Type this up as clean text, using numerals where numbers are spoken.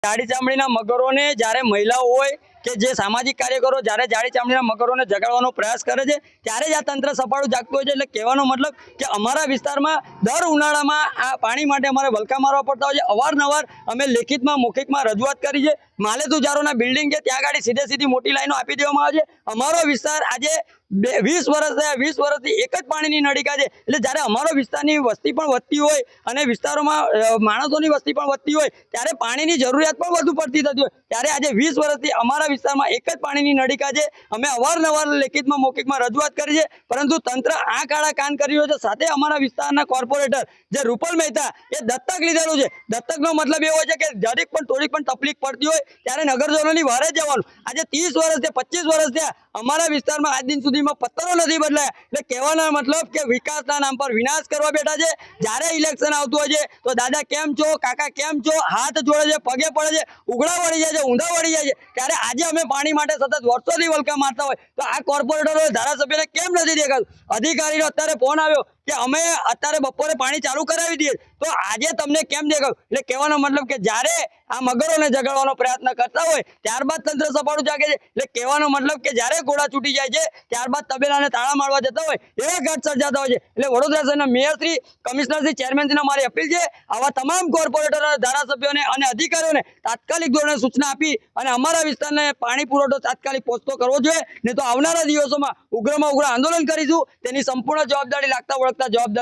જાડી ચામડીના મગરોને જ્યારે મહિલાઓ હોય કે જે સામાજિક કાર્યકરો જ્યારે જાડી ચામડીના મગરોને જગાડવાનો પ્રયાસ કરે છે ત્યારે જ આ તંત્ર સફાળું જાગતું હોય છે। એટલે કહેવાનો મતલબ કે અમારા વિસ્તારમાં દર ઉનાળામાં આ પાણી માટે અમારે વલખા મારવા પડતા હોય છે। અવારનવાર અમે લેખિતમાં મૌખિકમાં રજૂઆત કરી છે। માલેતુજારોના બિલ્ડિંગ છે ત્યાં ગાડી સીધી મોટી લાઈનો આપી દેવામાં આવે છે। અમારો વિસ્તાર આજે 20 વર્ષ થયા, 20 વર્ષથી એક જ પાણીની નળીકા છે। એટલે જ્યારે અમારો વિસ્તારની વસ્તી પણ વધતી હોય અને વિસ્તારોમાં માણસોની વસ્તી પણ વધતી હોય ત્યારે પાણીની જરૂરિયાત પણ વધુ પડતી થતી હોય ત્યારે આજે 20 વર્ષથી અમારા વિસ્તારમાં એક જ પાણીની નળીકા છે। અમે અવારનવાર લેખિતમાં મૌખિકમાં રજૂઆત કરી છે પરંતુ તંત્ર આ કાળા કાન કરી રહ્યો છે। સાથે અમારા વિસ્તારના કોર્પોરેટર જે રૂપલ મહેતા એ દત્તક લીધેલું છે। દત્તકનો મતલબ એવો છે કે જરીક પણ થોડીક પણ તકલીફ પડતી હોય ત્યારે નગરજનોની વારે જવાનું। આજે 30 વર્ષથી 25 વર્ષ થયા અમારા વિસ્તારમાં આજ દિન સુધીમાં પત્તરો નથી બદલાયા। એટલે કહેવાનો મતલબ કે વિકાસના નામ પર વિનાશ કરવા બેઠા છે। જ્યારે ઇલેક્શન આવતું હોય છે તો દાદા કેમ છો, કાકા કેમ છો, હાથ જોડે છે, પગે પડે છે, ઉઘડા વળી જાય છે, ઊંધા વળી જાય છે। ત્યારે આજે અમે પાણી માટે સતત વર્ષોથી વલખા મારતા હોય તો આ કોર્પોરેટરો ધારાસભ્યને કેમ નથી દેખાતું? અધિકારીનો અત્યારે ફોન આવ્યો કે અમે અત્યારે બપોરે પાણી ચાલુ કરાવી દઈએ તો આજે તમને કેમ દેખાવ? એટલે કહેવાનો મતલબ કે જ્યારે આ મગરોને જગાડવાનો પ્રયત્ન કરતા હોય ત્યારબાદ તંત્ર સફાળું જાગે છે। એટલે કહેવાનો મતલબ કે જ્યારે ઘોડા છૂટી જાય છે ત્યારબાદ તબેલાને તાળા મારવા જતા હોય એવા ઘાટ સર્જાતા હોય છે। એટલે વડોદરા શહેરના મેયરશ્રી, કમિશનરશ્રી, ચેરમેનશ્રીને મારી અપીલ છે આવા તમામ કોર્પોરેટરો, ધારાસભ્યોને અને અધિકારીઓને તાત્કાલિક ધોરણે સૂચના આપી અને અમારા વિસ્તારને પાણી પુરવઠો તાત્કાલિક પહોંચતો કરવો જોઈએ। નહીં તો આવનારા દિવસોમાં ઉગ્રમાં ઉગ્ર આંદોલન કરીશું। તેની સંપૂર્ણ જવાબદારી લાગતા વળગતા જવાબદારી